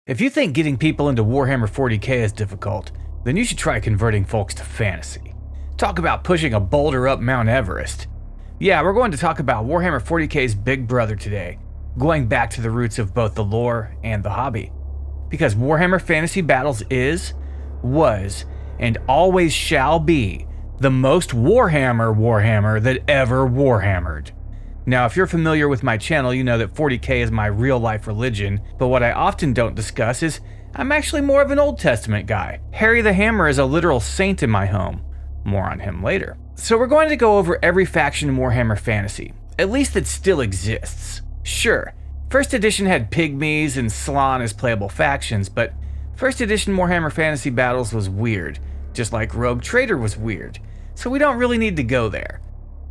If you think getting people into Warhammer 40k is difficult, then you should try converting folks to fantasy. Talk about pushing a boulder up Mount Everest. Yeah, we're going to talk about Warhammer 40k's big brother today, going back to the roots of both the lore and the hobby. Because Warhammer Fantasy Battles is, was, and always shall be the most Warhammer that ever Warhammered. Now, if you're familiar with my channel, you know that 40k is my real-life religion, but what I often don't discuss is I'm actually more of an Old Testament guy. Harry the Hammer is a literal saint in my home. More on him later. So we're going to go over every faction in Warhammer Fantasy, at least that still exists. Sure, First Edition had Pygmies and Slann as playable factions, but First Edition Warhammer Fantasy Battles was weird, just like Rogue Trader was weird, so we don't really need to go there.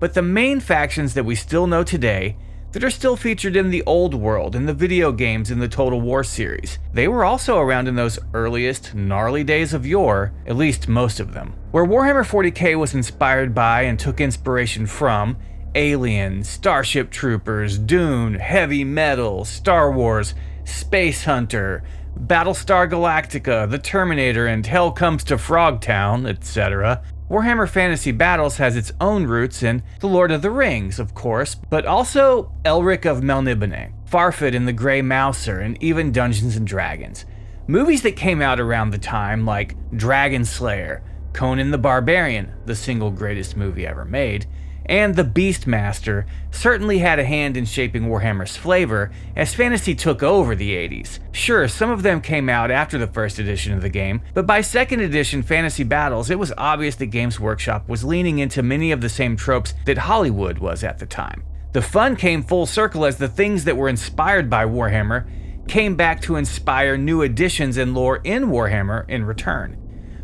But the main factions that we still know today, that are still featured in the Old World, in the video games, in the Total War series, they were also around in those earliest, gnarly days of yore, at least most of them. Where Warhammer 40k was inspired by and took inspiration from Alien, Starship Troopers, Dune, Heavy Metal, Star Wars, Space Hunter, Battlestar Galactica, The Terminator, and Hell Comes to Frogtown, etc., Warhammer Fantasy Battles has its own roots in The Lord of the Rings, of course, but also Elric of Melniboné, Farfet and the Grey Mouser, and even Dungeons & Dragons. Movies that came out around the time, like Dragon Slayer, Conan the Barbarian, the single greatest movie ever made, and The Beastmaster, certainly had a hand in shaping Warhammer's flavor as fantasy took over the 80s. Sure, some of them came out after the first edition of the game, but by second edition Fantasy Battles, it was obvious that Games Workshop was leaning into many of the same tropes that Hollywood was at the time. The fun came full circle as the things that were inspired by Warhammer came back to inspire new additions and lore in Warhammer in return.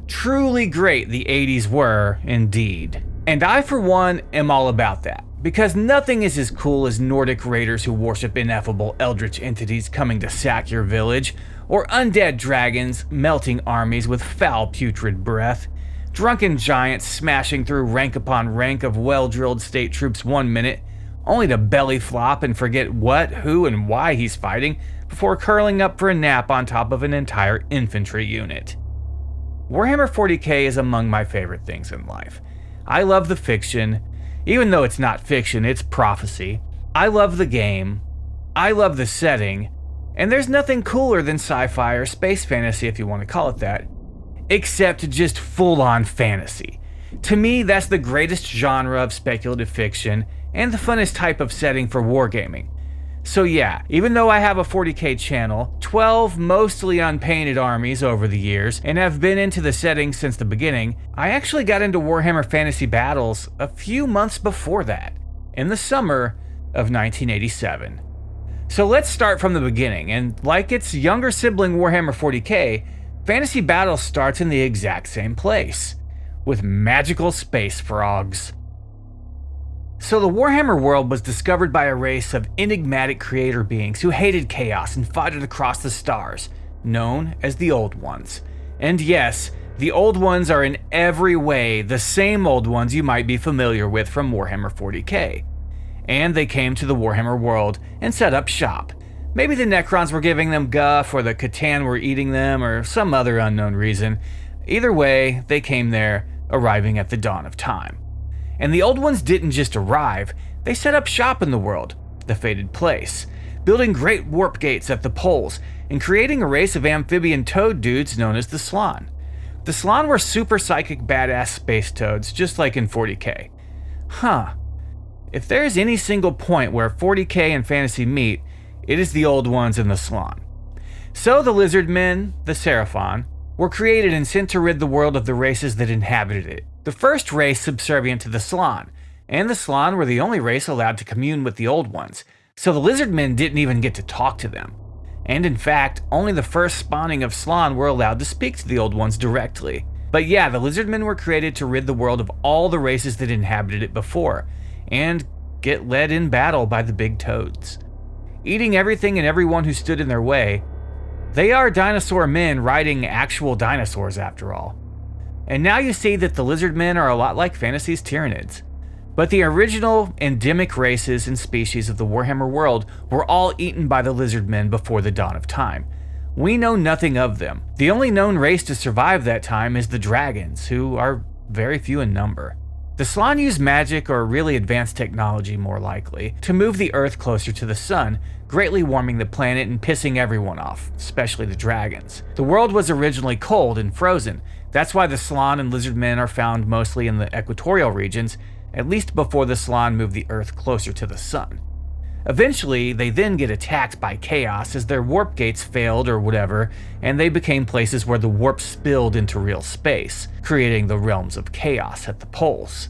Truly great the 80s were, indeed. And I, for one, am all about that, because nothing is as cool as Nordic raiders who worship ineffable eldritch entities coming to sack your village, or undead dragons melting armies with foul putrid breath, drunken giants smashing through rank upon rank of well-drilled state troops 1 minute, only to belly flop and forget what, who, and why he's fighting before curling up for a nap on top of an entire infantry unit. Warhammer 40k is among my favorite things in life. I love the fiction, even though it's not fiction, it's prophecy. I love the game, I love the setting, and there's nothing cooler than sci-fi or space fantasy, if you want to call it that, except just full-on fantasy. To me, that's the greatest genre of speculative fiction and the funnest type of setting for wargaming. So yeah, even though I have a 40k channel, 12 mostly unpainted armies over the years, and have been into the setting since the beginning, I actually got into Warhammer Fantasy Battles a few months before that, in the summer of 1987. So let's start from the beginning, and like its younger sibling Warhammer 40k, Fantasy Battles starts in the exact same place, with magical space frogs. So the Warhammer World was discovered by a race of enigmatic creator beings who hated chaos and fought it across the stars, known as the Old Ones. And yes, the Old Ones are in every way the same Old Ones you might be familiar with from Warhammer 40k. And they came to the Warhammer World and set up shop. Maybe the Necrons were giving them guff, or the Catan were eating them, or some other unknown reason. Either way, they came there, arriving at the dawn of time. And the Old Ones didn't just arrive, they set up shop in the world, the fated place, building great warp gates at the poles, and creating a race of amphibian toad dudes known as the Slann. The Slann were super psychic badass space toads, just like in 40k. If there's any single point where 40k and fantasy meet, it is the Old Ones and the Slann. So the lizard men, the Seraphon, were created and sent to rid the world of the races that inhabited it. The first race subservient to the Slann, and the Slann were the only race allowed to commune with the Old Ones, so the lizard men didn't even get to talk to them. And in fact, only the first spawning of Slann were allowed to speak to the Old Ones directly. But yeah, the lizard men were created to rid the world of all the races that inhabited it before, and get led in battle by the big toads. Eating everything and everyone who stood in their way, they are dinosaur men riding actual dinosaurs after all. And now you see that the lizard men are a lot like fantasy's Tyranids. But the original endemic races and species of the Warhammer world were all eaten by the lizard men before the dawn of time, We know nothing of them. The only known race to survive that time is the dragons, who are very few in number. The Slann use magic, or really advanced technology more likely, to move the Earth closer to the sun, greatly warming the planet and pissing everyone off, especially the dragons. The world was originally cold and frozen. That's why the Slann and lizardmen are found mostly in the equatorial regions, at least before the Slann moved the Earth closer to the sun. Eventually, they then get attacked by chaos as their warp gates failed or whatever, and they became places where the warp spilled into real space, creating the realms of chaos at the poles.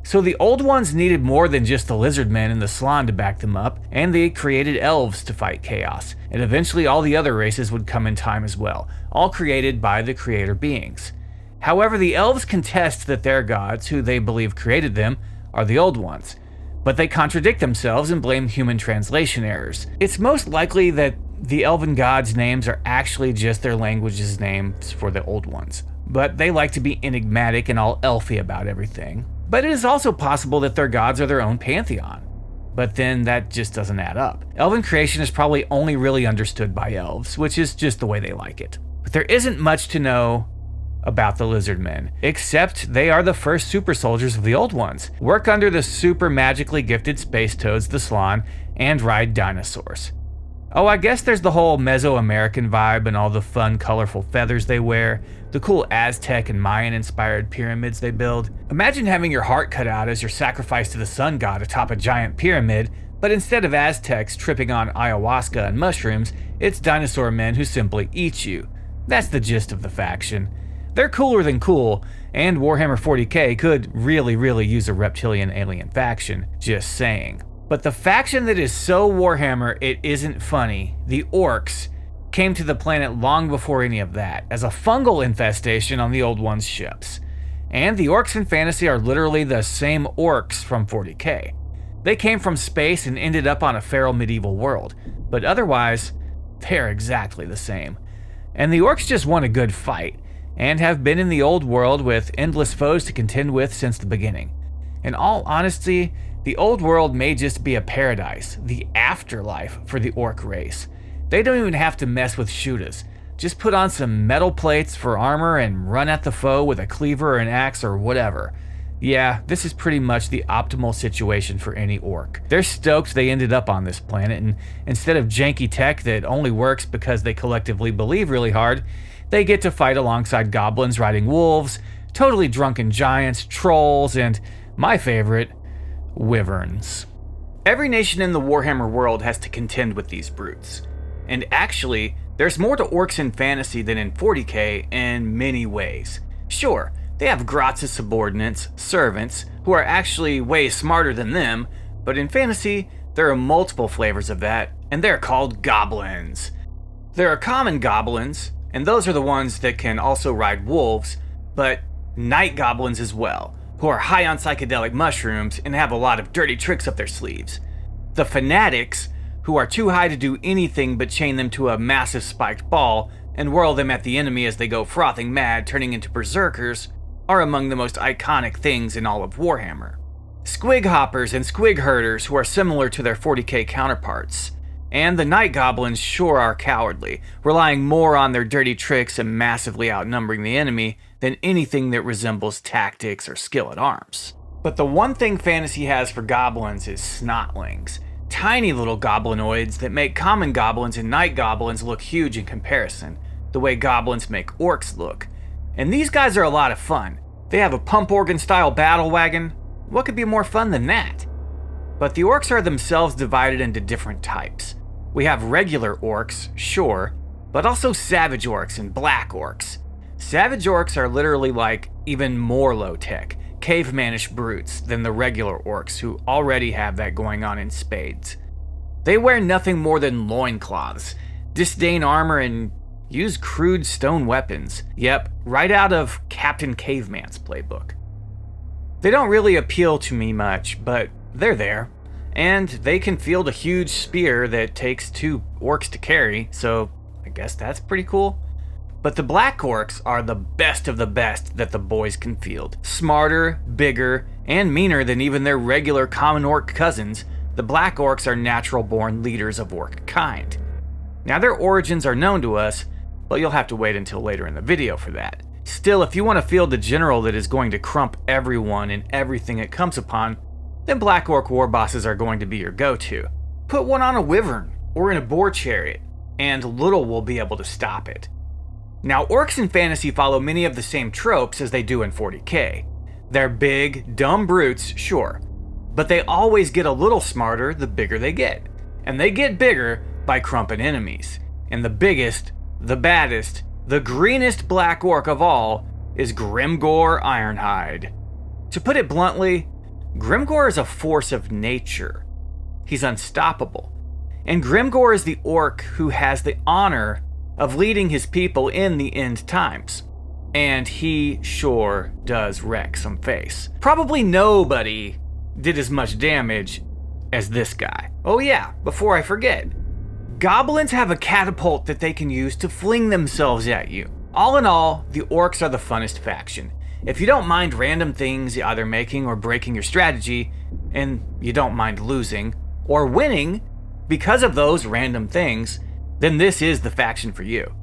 So the Old Ones needed more than just the lizardmen and the Slann to back them up, and they created elves to fight chaos, and eventually all the other races would come in time as well, all created by the creator beings. However, the elves contest that their gods, who they believe created them, are the Old Ones, but they contradict themselves and blame human translation errors. It's most likely that the elven gods' names are actually just their language's names for the Old Ones, but they like to be enigmatic and all elfy about everything. But it is also possible that their gods are their own pantheon. But then that just doesn't add up. Elven creation is probably only really understood by elves, which is just the way they like it. But there isn't much to know about the lizardmen, except they are the first super soldiers of the Old Ones, work under the super magically gifted space toads, the Slann, and ride dinosaurs. Oh, I guess there's the whole Mesoamerican vibe and all the fun, colorful feathers they wear, the cool Aztec and Mayan-inspired pyramids they build. Imagine having your heart cut out as your sacrifice to the sun god atop a giant pyramid, but instead of Aztecs tripping on ayahuasca and mushrooms, it's dinosaur men who simply eat you. That's the gist of the faction. They're cooler than cool, and Warhammer 40k could really use a reptilian alien faction, just saying. But the faction that is so Warhammer it isn't funny, the Orcs, came to the planet long before any of that, as a fungal infestation on the Old Ones' ships. And the Orcs in fantasy are literally the same Orcs from 40k. They came from space and ended up on a feral medieval world, but otherwise, they're exactly the same. And the Orcs just want a good fight, and have been in the old world with endless foes to contend with since the beginning. In all honesty, the old world may just be a paradise, the afterlife for the orc race. They don't even have to mess with shooters. Just put on some metal plates for armor and run at the foe with a cleaver or an axe or whatever. Yeah, this is pretty much the optimal situation for any orc. They're stoked they ended up on this planet, and instead of janky tech that only works because they collectively believe really hard, they get to fight alongside goblins riding wolves, totally drunken giants, trolls, and my favorite, wyverns. Every nation in the Warhammer world has to contend with these brutes. And actually, there's more to orcs in fantasy than in 40k in many ways. Sure, they have Gratz's subordinates, servants, who are actually way smarter than them, but in fantasy, there are multiple flavors of that, and they're called goblins. There are common goblins, and those are the ones that can also ride wolves, but night goblins as well, who are high on psychedelic mushrooms and have a lot of dirty tricks up their sleeves. The fanatics, who are too high to do anything but chain them to a massive spiked ball and whirl them at the enemy as they go frothing mad, turning into berserkers, are among the most iconic things in all of Warhammer. Squig hoppers and squig herders, who are similar to their 40k counterparts. And the night goblins sure are cowardly, relying more on their dirty tricks and massively outnumbering the enemy than anything that resembles tactics or skill at arms. But the one thing fantasy has for goblins is snotlings, tiny little goblinoids that make common goblins and night goblins look huge in comparison, the way goblins make orcs look. And these guys are a lot of fun. They have a pump organ style battle wagon. What could be more fun than that? But the orcs are themselves divided into different types. We have regular orcs, sure, but also savage orcs and black orcs. Savage orcs are literally like even more low-tech, cavemanish brutes than the regular orcs who already have that going on in spades. They wear nothing more than loincloths, disdain armor, and use crude stone weapons. Yep, right out of Captain Caveman's playbook. They don't really appeal to me much, but they're there. And they can field a huge spear that takes 2 orcs to carry, so I guess that's pretty cool. But the black orcs are the best of the best that the boys can field. Smarter, bigger, and meaner than even their regular common orc cousins, the black orcs are natural-born leaders of orc kind. Now their origins are known to us, but you'll have to wait until later in the video for that. Still, if you want to field a general that is going to crump everyone and everything it comes upon, then Black Orc war bosses are going to be your go-to. Put one on a wyvern or in a boar chariot, and little will be able to stop it. Now, orcs in fantasy follow many of the same tropes as they do in 40k. They're big, dumb brutes, sure, but they always get a little smarter the bigger they get. And they get bigger by crumping enemies. And the biggest, the baddest, the greenest Black Orc of all is Grimgor Ironhide. To put it bluntly, Grimgor is a force of nature. He's unstoppable. And Grimgor is the orc who has the honor of leading his people in the end times. And he sure does wreck some face. Probably nobody did as much damage as this guy. Oh yeah, before I forget, goblins have a catapult that they can use to fling themselves at you. All in all, the orcs are the funnest faction. If you don't mind random things either making or breaking your strategy, and you don't mind losing or winning because of those random things, then this is the faction for you.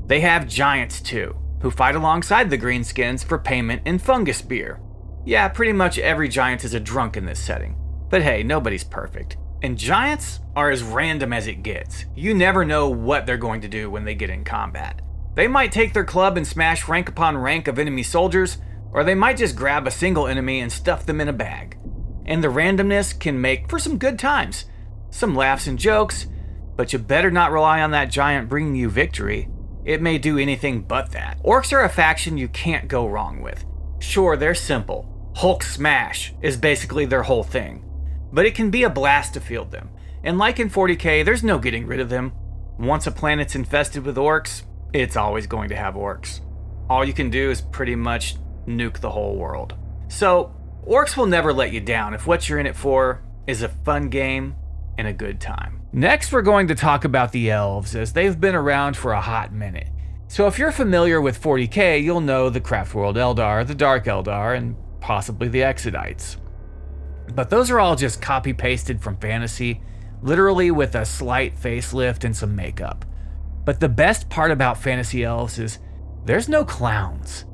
They have giants too, who fight alongside the greenskins for payment in fungus beer. Yeah, pretty much every giant is a drunk in this setting. But hey, nobody's perfect. And giants are as random as it gets. You never know what they're going to do when they get in combat. They might take their club and smash rank upon rank of enemy soldiers, or they might just grab a single enemy and stuff them in a bag. And the randomness can make for some good times, some laughs and jokes, but you better not rely on that giant bringing you victory. It may do anything but that. Orcs are a faction you can't go wrong with. Sure, they're simple. Hulk smash is basically their whole thing. But it can be a blast to field them. And like in 40k, there's no getting rid of them. Once a planet's infested with orcs, it's always going to have orcs. All you can do is pretty much nuke the whole world. So, orcs will never let you down if what you're in it for is a fun game and a good time. Next, we're going to talk about the elves, as they've been around for a hot minute. So if you're familiar with 40k, you'll know the Craftworld Eldar, the Dark Eldar, and possibly the Exodites. But those are all just copy-pasted from fantasy, literally with a slight facelift and some makeup. But the best part about fantasy elves is there's no clowns.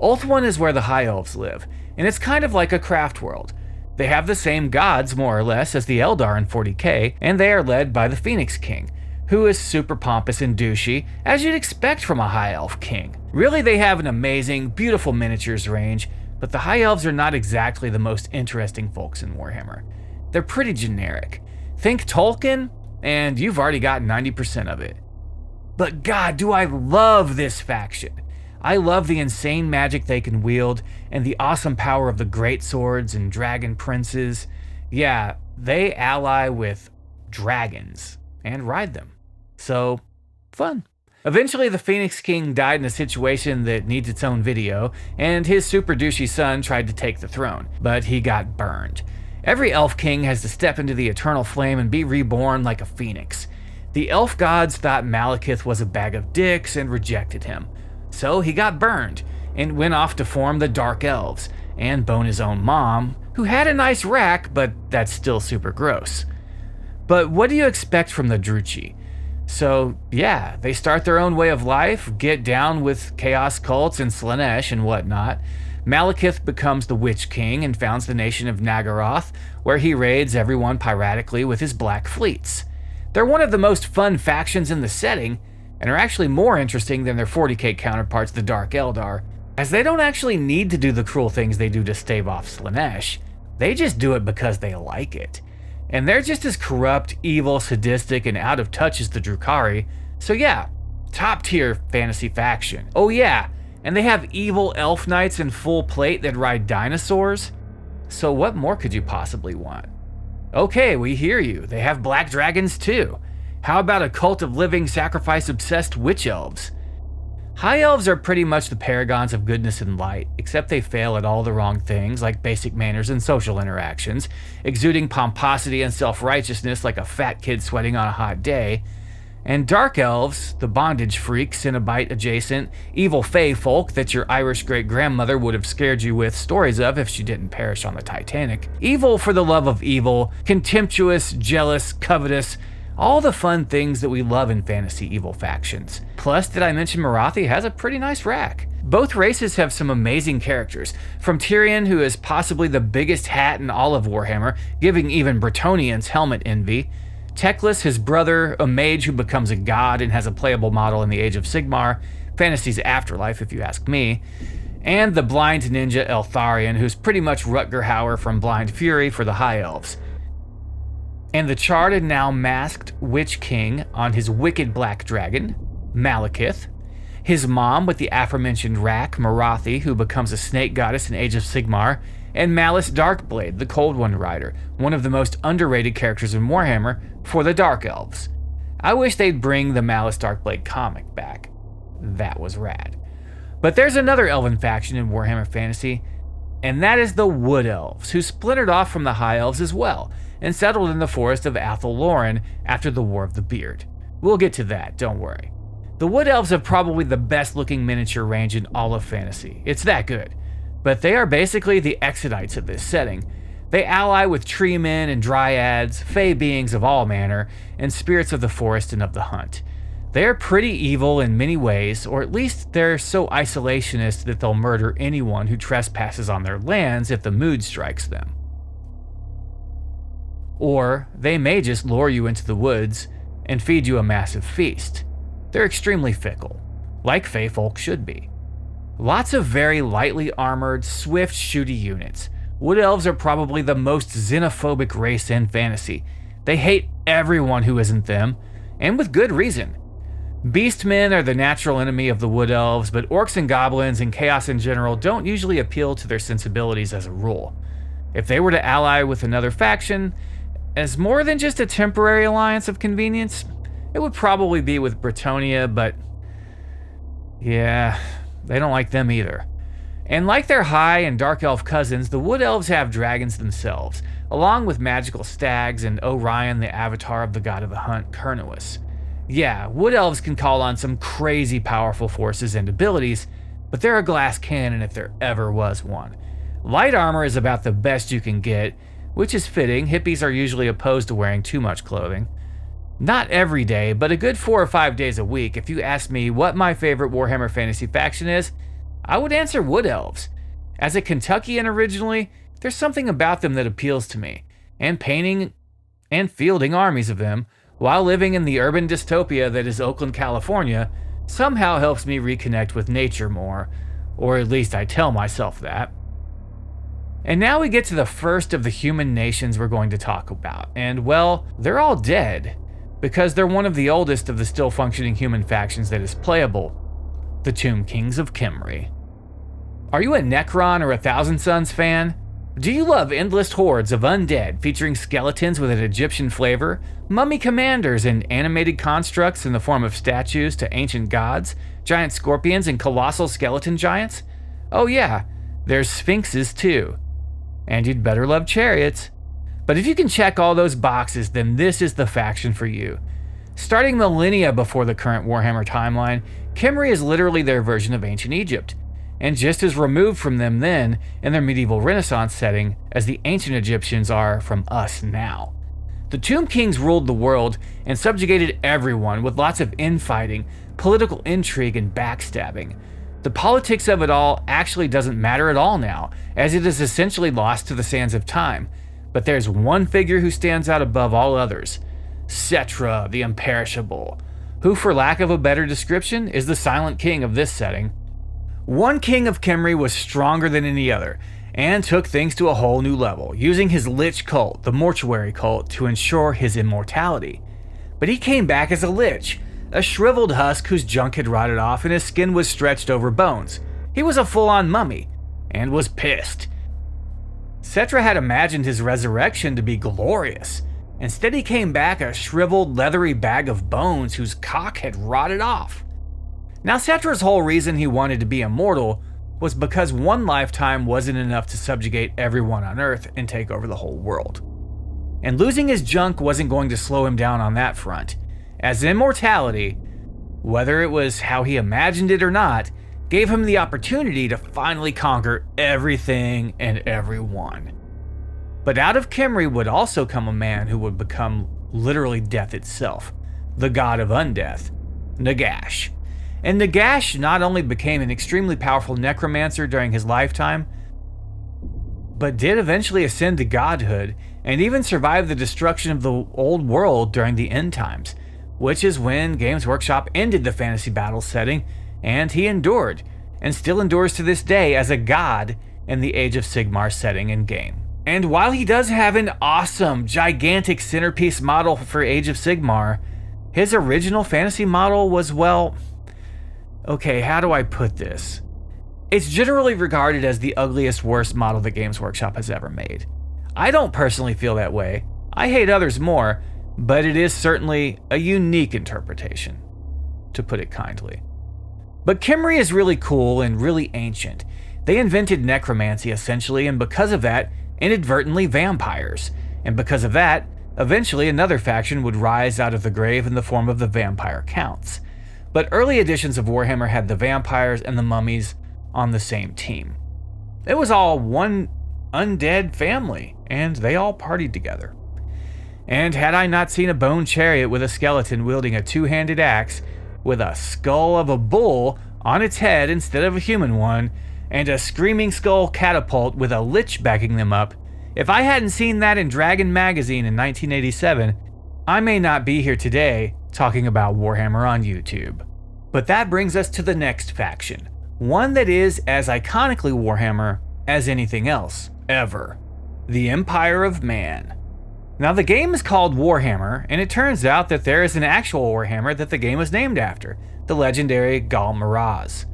Ulthuan is where the High Elves live, and it's kind of like a Craftworld. They have the same gods, more or less, as the Eldar in 40k, and they are led by the Phoenix King, who is super pompous and douchey, as you'd expect from a High Elf king. Really, they have an amazing, beautiful miniatures range, but the High Elves are not exactly the most interesting folks in Warhammer. They're pretty generic. Think Tolkien, and you've already got 90% of it. But God, do I love this faction. I love the insane magic they can wield, and the awesome power of the great swords and dragon princes. Yeah, they ally with dragons and ride them. So, fun. Eventually, the Phoenix King died in a situation that needs its own video, and his super douchey son tried to take the throne, but he got burned. Every elf king has to step into the eternal flame and be reborn like a phoenix. The elf gods thought Malekith was a bag of dicks and rejected him. So he got burned and went off to form the Dark Elves and bone his own mom, who had a nice rack, but that's still super gross. But what do you expect from the Druchii? So yeah, they start their own way of life, get down with chaos cults and Slaanesh and whatnot. Malekith becomes the Witch King and founds the nation of Nagaroth, where he raids everyone piratically with his black fleets. They're one of the most fun factions in the setting, and are actually more interesting than their 40k counterparts, the Dark Eldar, as they don't actually need to do the cruel things they do to stave off Slaanesh. They just do it because they like it. And they're just as corrupt, evil, sadistic, and out of touch as the Drukhari, so yeah, top tier fantasy faction. Oh yeah, and they have evil elf knights in full plate that ride dinosaurs. So what more could you possibly want? Okay, we hear you, they have black dragons too. How about a cult of living, sacrifice-obsessed witch elves? High elves are pretty much the paragons of goodness and light, except they fail at all the wrong things like basic manners and social interactions, exuding pomposity and self-righteousness like a fat kid sweating on a hot day. And dark elves, the bondage freaks, Cenobite adjacent, evil fae folk that your Irish great-grandmother would have scared you with stories of if she didn't perish on the Titanic. Evil for the love of evil, contemptuous, jealous, covetous, All the fun things that we love in fantasy evil factions. Plus, did I mention Morathi has a pretty nice rack? Both races have some amazing characters, from Tyrion, who is possibly the biggest hat in all of Warhammer, giving even Bretonnians helmet envy, Teclis, his brother, a mage who becomes a god and has a playable model in the Age of Sigmar, fantasy's afterlife if you ask me, and the blind ninja Eltharion, who's pretty much Rutger Hauer from Blind Fury for the High Elves. And the charred and now masked Witch King on his wicked black dragon, Malekith, his mom with the aforementioned rack, Morathi, who becomes a snake goddess in Age of Sigmar, and Malice Darkblade, the Cold One Rider, one of the most underrated characters in Warhammer for the Dark Elves. I wish they'd bring the Malice Darkblade comic back. That was rad. But there's another elven faction in Warhammer Fantasy, and that is the Wood Elves, who splintered off from the High Elves as well, and settled in the forest of Athel Loren after the War of the Beard. We'll get to that, don't worry. The Wood Elves have probably the best looking miniature range in all of fantasy. It's that good. But they are basically the Exodites of this setting. They ally with tree men and dryads, fey beings of all manner, and spirits of the forest and of the hunt. They are pretty evil in many ways, or at least they're so isolationist that they'll murder anyone who trespasses on their lands if the mood strikes them. Or they may just lure you into the woods and feed you a massive feast. They're extremely fickle, like fey folk should be. Lots of very lightly armored, swift, shooty units. Wood Elves are probably the most xenophobic race in fantasy. They hate everyone who isn't them, and with good reason. Beastmen are the natural enemy of the Wood Elves, but orcs and goblins and chaos in general don't usually appeal to their sensibilities as a rule. If they were to ally with another faction, as more than just a temporary alliance of convenience, it would probably be with Bretonnia, but yeah, they don't like them either. And like their High and Dark Elf cousins, the Wood Elves have dragons themselves, along with magical stags and Orion, the avatar of the god of the hunt, Cernunnos. Yeah, Wood Elves can call on some crazy powerful forces and abilities, but they're a glass cannon if there ever was one. Light armor is about the best you can get, which is fitting. Hippies are usually opposed to wearing too much clothing. Not every day, but a good 4 or 5 days a week. If you ask me what my favorite Warhammer Fantasy faction is, I would answer Wood Elves. As a Kentuckian originally, there's something about them that appeals to me, and painting and fielding armies of them, while living in the urban dystopia that is Oakland, California, somehow helps me reconnect with nature more, or at least I tell myself that. And now we get to the first of the human nations we're going to talk about, and well, they're all dead, because they're one of the oldest of the still functioning human factions that is playable, the Tomb Kings of Khemri. Are you a Necron or a Thousand Sons fan? Do you love endless hordes of undead featuring skeletons with an Egyptian flavor, mummy commanders and animated constructs in the form of statues to ancient gods, giant scorpions and colossal skeleton giants? Oh yeah, there's sphinxes too. And you'd better love chariots. But if you can check all those boxes, then this is the faction for you. Starting millennia before the current Warhammer timeline, Khemri is literally their version of ancient Egypt, and just as removed from them then in their medieval Renaissance setting as the ancient Egyptians are from us now. The Tomb Kings ruled the world and subjugated everyone with lots of infighting, political intrigue, and backstabbing. The politics of it all actually doesn't matter at all now, as it is essentially lost to the sands of time. But there's one figure who stands out above all others, Settra the Imperishable, who for lack of a better description is the silent king of this setting. One king of Khemri was stronger than any other, and took things to a whole new level, using his lich cult, the mortuary cult, to ensure his immortality. But he came back as a lich, a shriveled husk whose junk had rotted off and his skin was stretched over bones. He was a full-on mummy, and was pissed. Settra had imagined his resurrection to be glorious. Instead he came back a shriveled, leathery bag of bones whose cock had rotted off. Now Settra's whole reason he wanted to be immortal was because one lifetime wasn't enough to subjugate everyone on Earth and take over the whole world. And losing his junk wasn't going to slow him down on that front, as immortality, whether it was how he imagined it or not, gave him the opportunity to finally conquer everything and everyone. But out of Khemri would also come a man who would become literally death itself, the god of undeath, Nagash. And Nagash not only became an extremely powerful necromancer during his lifetime, but did eventually ascend to godhood and even survive the destruction of the old world during the end times, which is when Games Workshop ended the Fantasy Battles setting, and he endured, and still endures to this day as a god in the Age of Sigmar setting and game. And while he does have an awesome, gigantic centerpiece model for Age of Sigmar, his original fantasy model was, well, okay, how do I put this? It's generally regarded as the ugliest, worst model that Games Workshop has ever made. I don't personally feel that way. I hate others more, but it is certainly a unique interpretation, to put it kindly. But Khemri is really cool and really ancient. They invented necromancy essentially, and because of that, inadvertently vampires. And because of that, eventually another faction would rise out of the grave in the form of the vampire counts. But early editions of Warhammer had the vampires and the mummies on the same team. It was all one undead family, and they all partied together. And had I not seen a bone chariot with a skeleton wielding a two-handed axe, with a skull of a bull on its head instead of a human one, and a screaming skull catapult with a lich backing them up, if I hadn't seen that in Dragon magazine in 1987, I may not be here today talking about Warhammer on YouTube. But that brings us to the next faction, one that is as iconically Warhammer as anything else, ever. The Empire of Man. Now the game is called Warhammer, and it turns out that there is an actual Warhammer that the game is named after, the legendary Ghal Maraz,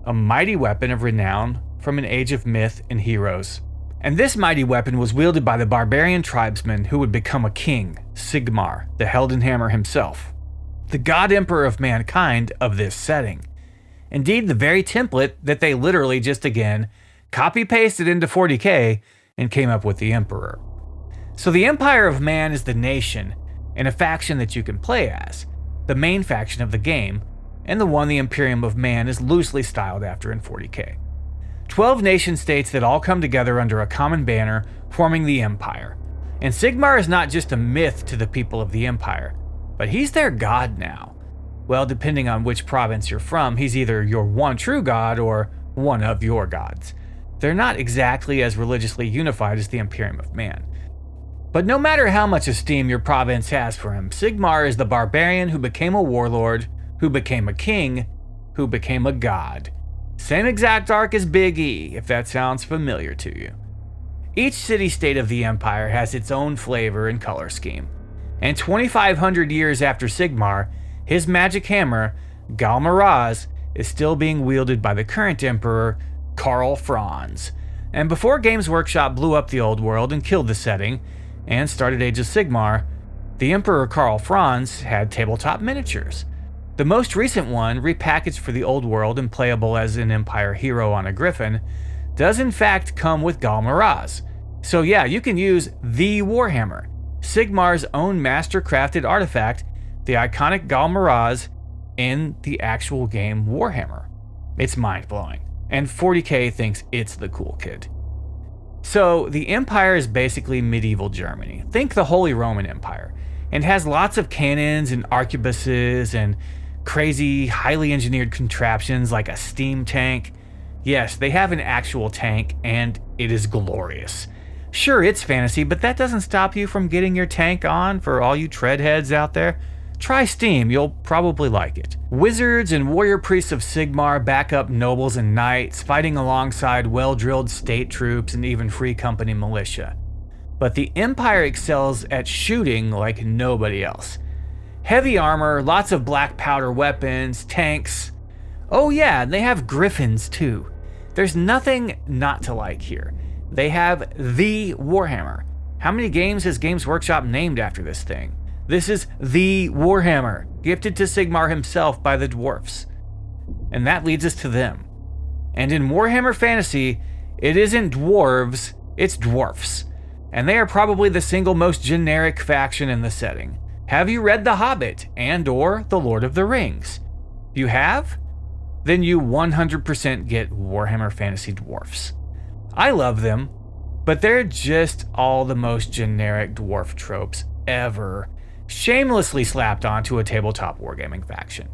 a mighty weapon of renown from an age of myth and heroes. And this mighty weapon was wielded by the barbarian tribesman who would become a king, Sigmar, the Heldenhammer himself, the god emperor of mankind of this setting. Indeed, the very template that they literally just again copy-pasted into 40k and came up with the emperor. So the Empire of Man is the nation and a faction that you can play as, the main faction of the game, and the one the Imperium of Man is loosely styled after in 40k. 12 nation-states that all come together under a common banner, forming the Empire. And Sigmar is not just a myth to the people of the Empire, but he's their god now. Well, depending on which province you're from, he's either your one true god or one of your gods. They're not exactly as religiously unified as the Imperium of Man. But no matter how much esteem your province has for him, Sigmar is the barbarian who became a warlord, who became a king, who became a god. Same exact arc as Big E, if that sounds familiar to you. Each city-state of the Empire has its own flavor and color scheme. And 2,500 years after Sigmar, his magic hammer, Ghal Maraz, is still being wielded by the current emperor, Karl Franz. And before Games Workshop blew up the old world and killed the setting, and started Age of Sigmar, the Emperor Karl Franz had tabletop miniatures. The most recent one, repackaged for the old world and playable as an Empire hero on a griffin, does in fact come with Ghal Maraz. So yeah, you can use the Warhammer, Sigmar's own master-crafted artifact, the iconic Ghal Maraz, in the actual game Warhammer. It's mind-blowing, and 40k thinks it's the cool kid. So the Empire is basically medieval Germany. Think the Holy Roman Empire, and has lots of cannons and arquebuses and crazy, highly engineered contraptions like a steam tank. Yes, they have an actual tank, and it is glorious. Sure, it's fantasy, but that doesn't stop you from getting your tank on for all you treadheads out there. Try Steam, you'll probably like it. Wizards and warrior priests of Sigmar back up nobles and knights, fighting alongside well-drilled state troops and even free company militia. But the Empire excels at shooting like nobody else. Heavy armor, lots of black powder weapons, tanks. Oh yeah, they have griffins too. There's nothing not to like here. They have the Warhammer. How many games has Games Workshop named after this thing? This is the Warhammer, gifted to Sigmar himself by the dwarfs. And that leads us to them. And in Warhammer Fantasy, it isn't dwarves, it's dwarfs. And they are probably the single most generic faction in the setting. Have you read The Hobbit and or The Lord of the Rings? You have? Then you 100% get Warhammer Fantasy dwarfs. I love them, but they're just all the most generic dwarf tropes ever shamelessly slapped onto a tabletop wargaming faction.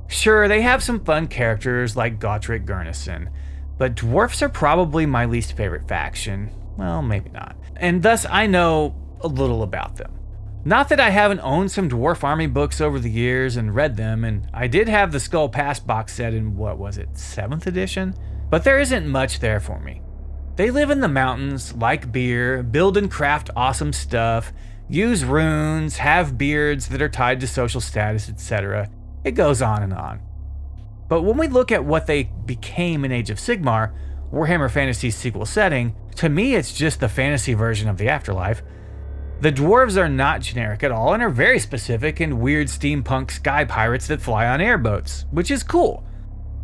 Sure, they have some fun characters like Gotrek Gurnison, but dwarfs are probably my least favorite faction. Well, maybe not. And thus I know a little about them. Not that I haven't owned some dwarf army books over the years and read them, and I did have the Skull Pass box set in, 7th edition? But there isn't much there for me. They live in the mountains, like beer, build and craft awesome stuff, use runes, have beards that are tied to social status, etc. It goes on and on. But when we look at what they became in Age of Sigmar, Warhammer Fantasy's sequel setting, to me it's just the fantasy version of the afterlife. The dwarves are not generic at all and are very specific and weird steampunk sky pirates that fly on airboats, which is cool.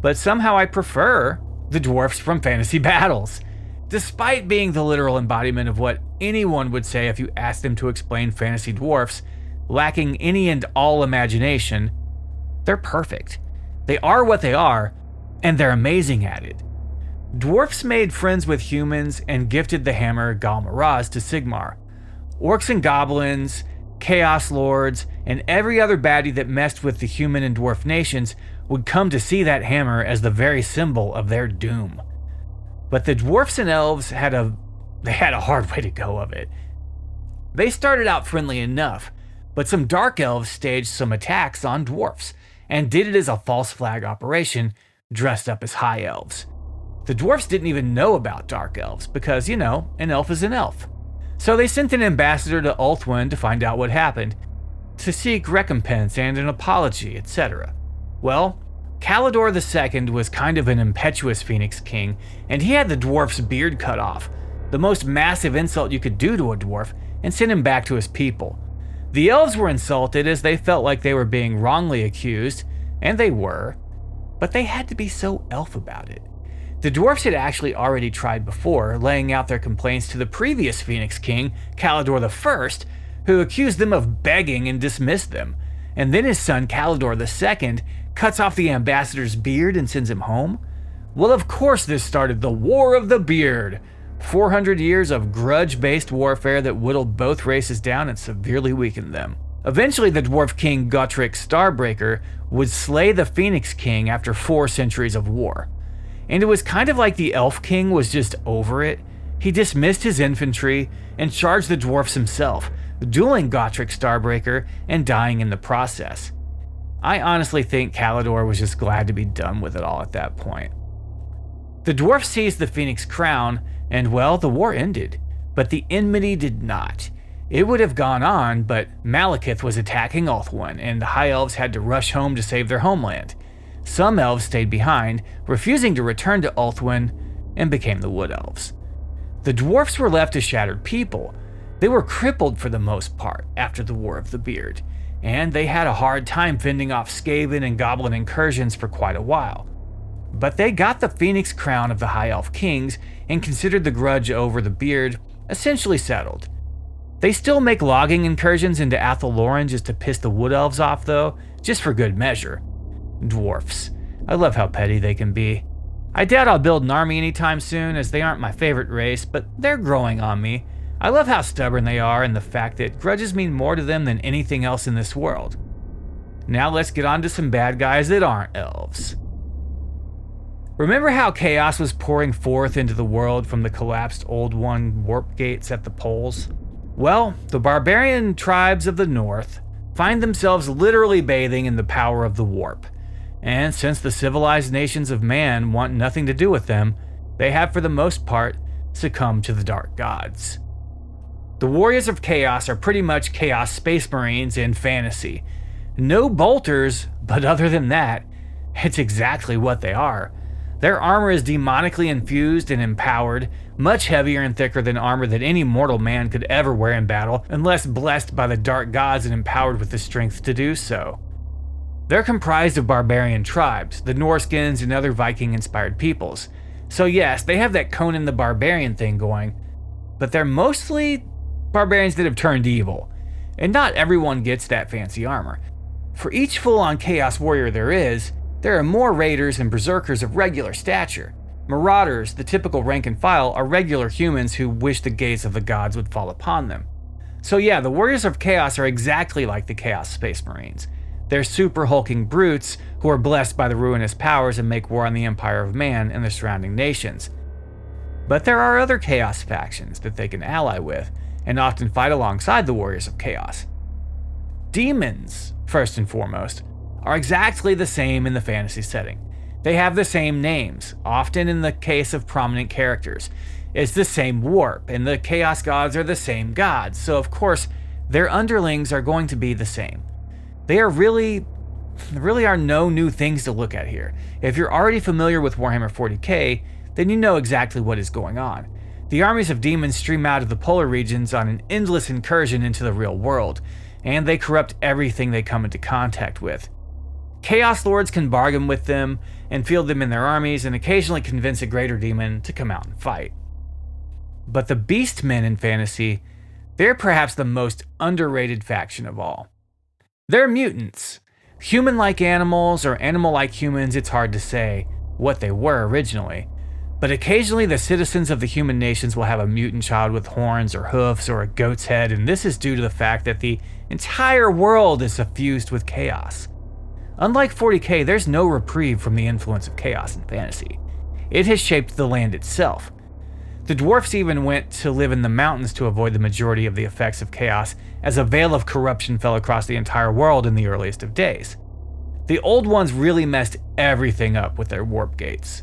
But somehow I prefer the dwarfs from Fantasy Battles. Despite being the literal embodiment of what anyone would say if you asked them to explain fantasy dwarfs, lacking any and all imagination, they're perfect. They are what they are, and they're amazing at it. Dwarfs made friends with humans and gifted the hammer Galmaraz to Sigmar. Orcs and goblins, chaos lords, and every other baddie that messed with the human and dwarf nations would come to see that hammer as the very symbol of their doom. But the dwarfs and elves had a hard way to go of it. They started out friendly enough, but some dark elves staged some attacks on dwarfs, and did it as a false flag operation, dressed up as high elves. The dwarfs didn't even know about dark elves, because, an elf is an elf. So they sent an ambassador to Ulthuan to find out what happened, to seek recompense and an apology, etc. Well, Kalidor II was kind of an impetuous Phoenix King, and he had the dwarf's beard cut off, the most massive insult you could do to a dwarf, and sent him back to his people. The elves were insulted as they felt like they were being wrongly accused, and they were, but they had to be so elf about it. The dwarfs had actually already tried before, laying out their complaints to the previous Phoenix King, Kalidor I, who accused them of begging and dismissed them, and then his son Kalidor II cuts off the ambassador's beard and sends him home? Well, of course this started the War of the Beard, 400 years of grudge-based warfare that whittled both races down and severely weakened them. Eventually, the dwarf king Gotrek Starbreaker would slay the Phoenix King after 4 centuries of war. And it was kind of like the Elf King was just over it. He dismissed his infantry and charged the dwarfs himself, dueling Gotrek Starbreaker and dying in the process. I honestly think Kalidor was just glad to be done with it all at that point. The dwarfs seized the Phoenix Crown, and well, the war ended, but the enmity did not. It would have gone on, but Malekith was attacking Ulthuan, and the High Elves had to rush home to save their homeland. Some elves stayed behind, refusing to return to Ulthuan, and became the Wood Elves. The dwarfs were left a shattered people. They were crippled for the most part after the War of the Beard, and they had a hard time fending off Skaven and Goblin incursions for quite a while. But they got the Phoenix Crown of the High Elf Kings and considered the grudge over the Beard essentially settled. They still make logging incursions into Athel Loren just to piss the Wood Elves off though, just for good measure. Dwarfs. I love how petty they can be. I doubt I'll build an army anytime soon as they aren't my favorite race, but they're growing on me. I love how stubborn they are and the fact that grudges mean more to them than anything else in this world. Now let's get on to some bad guys that aren't elves. Remember how chaos was pouring forth into the world from the collapsed Old One warp gates at the poles? Well, the barbarian tribes of the north find themselves literally bathing in the power of the warp. And since the civilized nations of man want nothing to do with them, they have for the most part succumbed to the dark gods. The warriors of chaos are pretty much chaos space marines in fantasy. No bolters, but other than that, it's exactly what they are. Their armor is demonically infused and empowered, much heavier and thicker than armor that any mortal man could ever wear in battle, unless blessed by the dark gods and empowered with the strength to do so. They're comprised of barbarian tribes, the Norskins and other Viking-inspired peoples. So yes, they have that Conan the Barbarian thing going, but they're mostly barbarians that have turned evil. And not everyone gets that fancy armor. For each full-on Chaos Warrior there are more raiders and berserkers of regular stature. Marauders, the typical rank and file, are regular humans who wish the gaze of the gods would fall upon them. So yeah, the Warriors of Chaos are exactly like the Chaos Space Marines. They're super hulking brutes who are blessed by the ruinous powers and make war on the Empire of Man and the surrounding nations. But there are other Chaos factions that they can ally with, and often fight alongside the Warriors of Chaos. Demons, first and foremost, are exactly the same in the fantasy setting. They have the same names, often in the case of prominent characters. It's the same warp, and the Chaos gods are the same gods, so of course, their underlings are going to be the same. There really are no new things to look at here. If you're already familiar with Warhammer 40k, then you know exactly what is going on. The armies of demons stream out of the polar regions on an endless incursion into the real world, and they corrupt everything they come into contact with. Chaos Lords can bargain with them and field them in their armies and occasionally convince a greater demon to come out and fight. But the Beastmen in fantasy, they're perhaps the most underrated faction of all. They're mutants. Human-like animals or animal-like humans, it's hard to say what they were originally. But occasionally the citizens of the human nations will have a mutant child with horns or hoofs or a goat's head, and this is due to the fact that the entire world is suffused with chaos. Unlike 40k, there's no reprieve from the influence of chaos in fantasy. It has shaped the land itself. The dwarfs even went to live in the mountains to avoid the majority of the effects of chaos, as a veil of corruption fell across the entire world in the earliest of days. The old ones really messed everything up with their warp gates.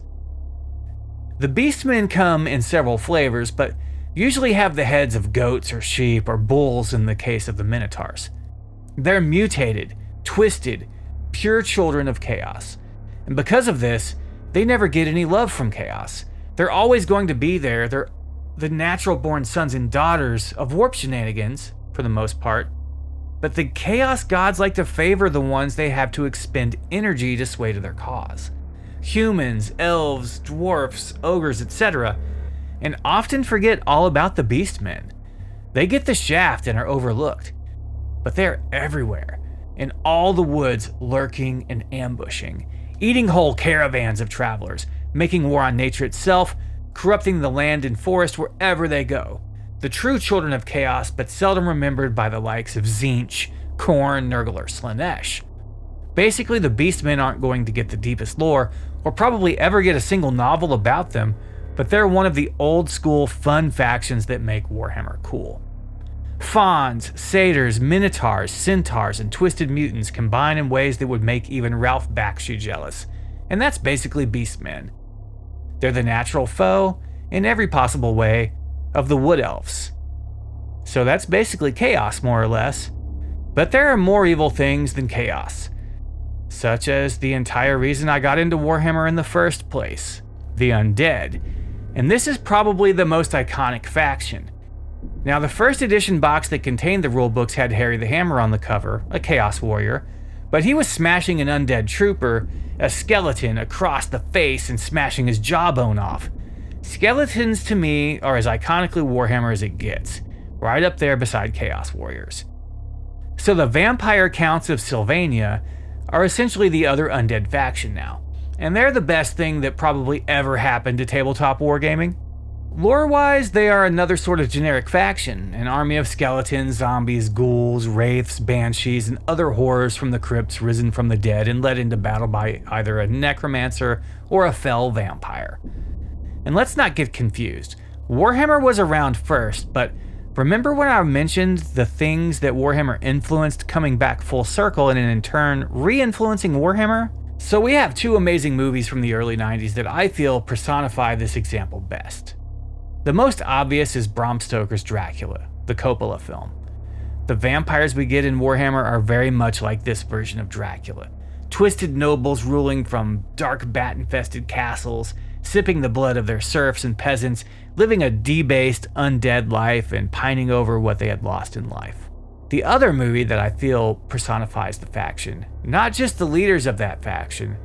The beastmen come in several flavors, but usually have the heads of goats or sheep or bulls in the case of the minotaurs. They're mutated, twisted, pure children of chaos. And because of this, they never get any love from chaos. They're always going to be there. They're the natural-born sons and daughters of warp shenanigans, for the most part. But the chaos gods like to favor the ones they have to expend energy to sway to their cause. Humans, elves, dwarfs, ogres, etc., and often forget all about the beastmen. They get the shaft and are overlooked, but they're everywhere, in all the woods, lurking and ambushing, eating whole caravans of travelers, making war on nature itself, corrupting the land and forest wherever they go. The true children of chaos, but seldom remembered by the likes of Tzeentch, Khorne, Nurgle, or Slaanesh. Basically, the beastmen aren't going to get the deepest lore, or probably ever get a single novel about them, but they're one of the old-school fun factions that make Warhammer cool. Fauns, satyrs, minotaurs, centaurs, and twisted mutants combine in ways that would make even Ralph Bakshi jealous, and that's basically beastmen. They're the natural foe, in every possible way, of the Wood Elves. So that's basically chaos, more or less. But there are more evil things than chaos, such as the entire reason I got into Warhammer in the first place, the undead. And this is probably the most iconic faction. Now, the first edition box that contained the rulebooks had Harry the Hammer on the cover, a Chaos Warrior, but he was smashing an undead trooper, a skeleton, across the face and smashing his jawbone off. Skeletons, to me, are as iconically Warhammer as it gets, right up there beside Chaos Warriors. So the Vampire Counts of Sylvania are essentially the other undead faction now, and they're the best thing that probably ever happened to tabletop wargaming. Lore-wise, they are another sort of generic faction, an army of skeletons, zombies, ghouls, wraiths, banshees, and other horrors from the crypts risen from the dead and led into battle by either a necromancer or a fell vampire. And let's not get confused. Warhammer was around first, but remember when I mentioned the things that Warhammer influenced coming back full circle and in turn re-influencing Warhammer? So we have two amazing movies from the early 90s that I feel personify this example best. The most obvious is Bram Stoker's Dracula, the Coppola film. The vampires we get in Warhammer are very much like this version of Dracula. Twisted nobles ruling from dark bat-infested castles, sipping the blood of their serfs and peasants, living a debased, undead life and pining over what they had lost in life. The other movie that I feel personifies the faction, not just the leaders of that faction,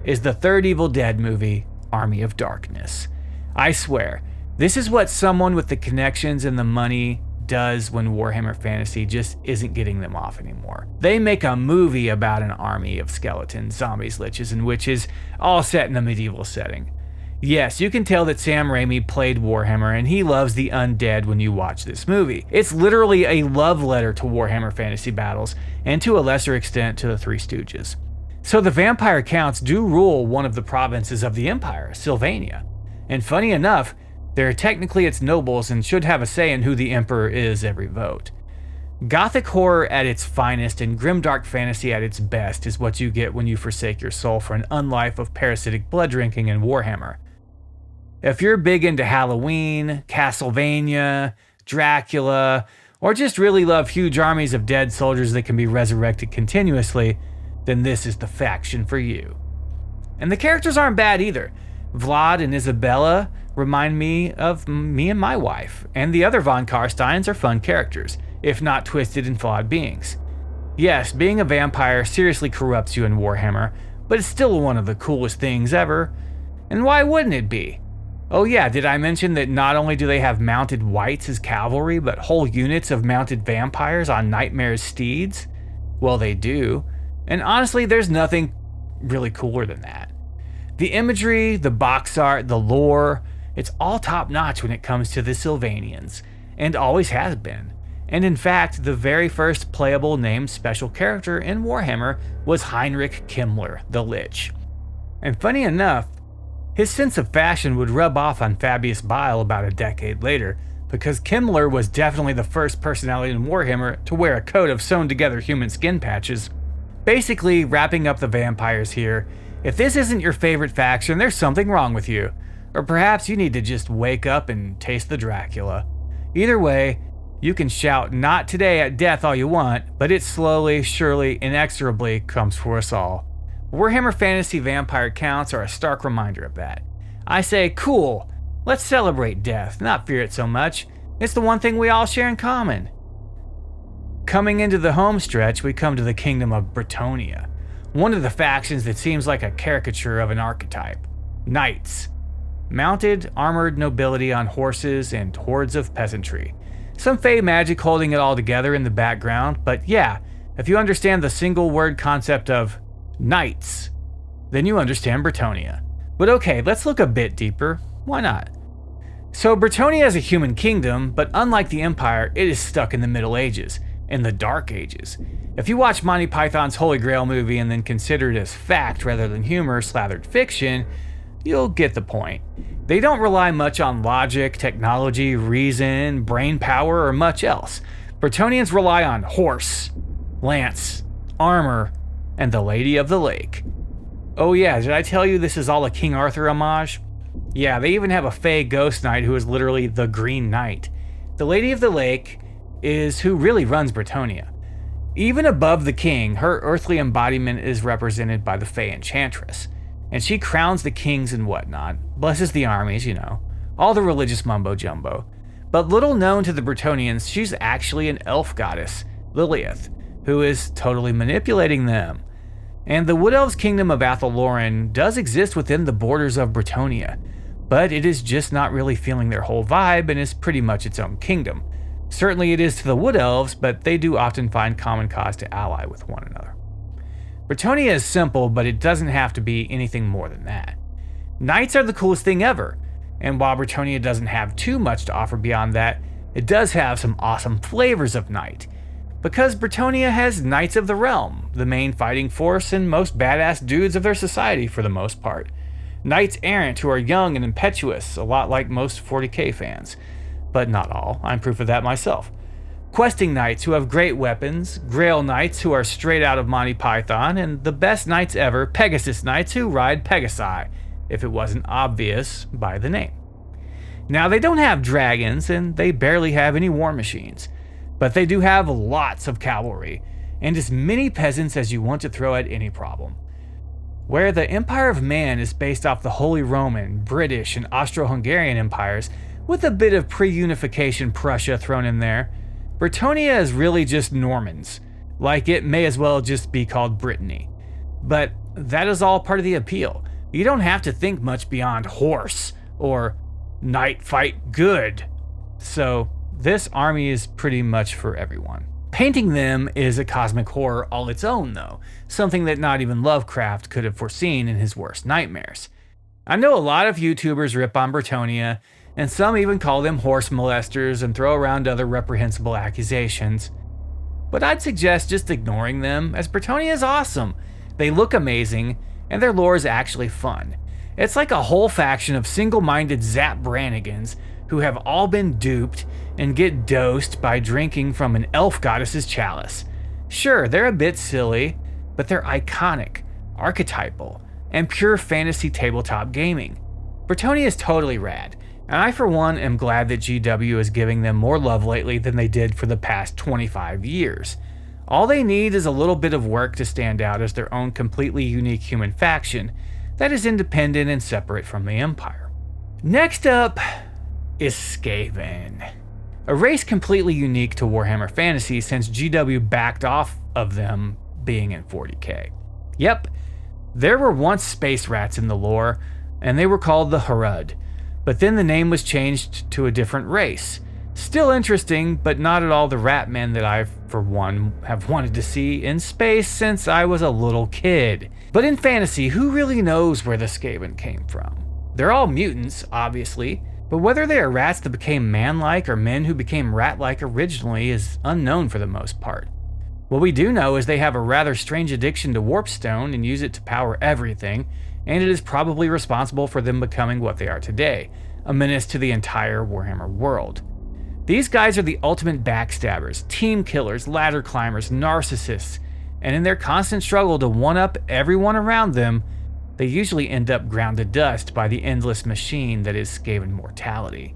is the third Evil Dead movie, Army of Darkness. I swear, this is what someone with the connections and the money does when Warhammer Fantasy just isn't getting them off anymore. They make a movie about an army of skeletons, zombies, liches, and witches, all set in a medieval setting. Yes, you can tell that Sam Raimi played Warhammer and he loves the undead when you watch this movie. It's literally a love letter to Warhammer Fantasy Battles, and to a lesser extent to the Three Stooges. So the vampire counts do rule one of the provinces of the Empire, Sylvania. And funny enough, they're technically its nobles and should have a say in who the Emperor is every vote. Gothic horror at its finest and grimdark fantasy at its best is what you get when you forsake your soul for an unlife of parasitic blood drinking in Warhammer. If you're big into Halloween, Castlevania, Dracula, or just really love huge armies of dead soldiers that can be resurrected continuously, then this is the faction for you. And the characters aren't bad either. Vlad and Isabella remind me of me and my wife, and the other von Karsteins are fun characters, if not twisted and flawed beings. Yes, being a vampire seriously corrupts you in Warhammer, but it's still one of the coolest things ever. And why wouldn't it be? Oh yeah, did I mention that not only do they have mounted wights as cavalry, but whole units of mounted vampires on Nightmare's steeds? Well, they do. And honestly, there's nothing really cooler than that. The imagery, the box art, the lore, it's all top notch when it comes to the Sylvanians, and always has been. And in fact, the very first playable named special character in Warhammer was Heinrich Himmler, the Lich. And funny enough, his sense of fashion would rub off on Fabius Bile about a decade later, because Himmler was definitely the first personality in Warhammer to wear a coat of sewn together human skin patches. Basically, wrapping up the vampires here, if this isn't your favorite faction, there's something wrong with you. Or perhaps you need to just wake up and taste the Dracula. Either way, you can shout "not today" at death all you want, but it slowly, surely, inexorably comes for us all. Warhammer Fantasy vampire counts are a stark reminder of that. I say, cool, let's celebrate death, not fear it so much. It's the one thing we all share in common. Coming into the home stretch, we come to the Kingdom of Bretonnia, one of the factions that seems like a caricature of an archetype. Knights. Mounted, armored nobility on horses and hordes of peasantry. Some fey magic holding it all together in the background, but yeah, if you understand the single word concept of knights, then you understand Bretonnia. But okay, let's look a bit deeper. Why not? So Bretonnia is a human kingdom, but unlike the Empire, it is stuck in the Middle Ages, in the Dark Ages. If you watch Monty Python's Holy Grail movie and then consider it as fact rather than humor slathered fiction, you'll get the point. They don't rely much on logic, technology, reason, brain power, or much else. Bretonians rely on horse, lance, armor, and the Lady of the Lake. Oh yeah, did I tell you this is all a King Arthur homage? Yeah, they even have a fey ghost knight who is literally the Green Knight. The Lady of the Lake is who really runs Bretonnia. Even above the king, her earthly embodiment is represented by the Fey Enchantress, and she crowns the kings and whatnot, blesses the armies, you know, all the religious mumbo-jumbo. But little known to the Bretonians, she's actually an elf goddess, Lilith, who is totally manipulating them. And the Wood Elves' kingdom of Athel Loren does exist within the borders of Bretonnia, but it is just not really feeling their whole vibe and is pretty much its own kingdom. Certainly it is to the Wood Elves, but they do often find common cause to ally with one another. Bretonnia is simple, but it doesn't have to be anything more than that. Knights are the coolest thing ever, and while Bretonnia doesn't have too much to offer beyond that, it does have some awesome flavors of knight. Because Bretonnia has Knights of the Realm, the main fighting force and most badass dudes of their society for the most part. Knights errant who are young and impetuous, a lot like most 40k fans. But not all, I'm proof of that myself. Questing knights who have great weapons, Grail knights who are straight out of Monty Python, and the best knights ever, Pegasus knights who ride Pegasi, if it wasn't obvious by the name. Now they don't have dragons, and they barely have any war machines, but they do have lots of cavalry, and as many peasants as you want to throw at any problem. Where the Empire of Man is based off the Holy Roman, British, and Austro-Hungarian empires, with a bit of pre-unification Prussia thrown in there, Bretonnia is really just Normans, like it may as well just be called Brittany. But that is all part of the appeal. You don't have to think much beyond horse or knight fight good. So this army is pretty much for everyone. Painting them is a cosmic horror all its own though, something that not even Lovecraft could have foreseen in his worst nightmares. I know a lot of YouTubers rip on Bretonnia, and some even call them horse molesters and throw around other reprehensible accusations. But I'd suggest just ignoring them, as Bretonnia is awesome. They look amazing, and their lore is actually fun. It's like a whole faction of single-minded Zap Brannigans who have all been duped and get dosed by drinking from an elf goddess's chalice. Sure, they're a bit silly, but they're iconic, archetypal, and pure fantasy tabletop gaming. Bretonnia is totally rad, and I for one am glad that GW is giving them more love lately than they did for the past 25 years. All they need is a little bit of work to stand out as their own completely unique human faction that is independent and separate from the Empire. Next up is Skaven, a race completely unique to Warhammer Fantasy since GW backed off of them being in 40k. Yep, there were once space rats in the lore, and they were called the Harud, but then the name was changed to a different race. Still interesting, but not at all the rat men that I, for one, have wanted to see in space since I was a little kid. But in fantasy, who really knows where the Skaven came from? They're all mutants, obviously, but whether they are rats that became man-like or men who became rat-like originally is unknown for the most part. What we do know is they have a rather strange addiction to warpstone and use it to power everything, and it is probably responsible for them becoming what they are today, a menace to the entire Warhammer world. These guys are the ultimate backstabbers, team killers, ladder climbers, narcissists, and in their constant struggle to one-up everyone around them, they usually end up ground to dust by the endless machine that is Skaven mortality.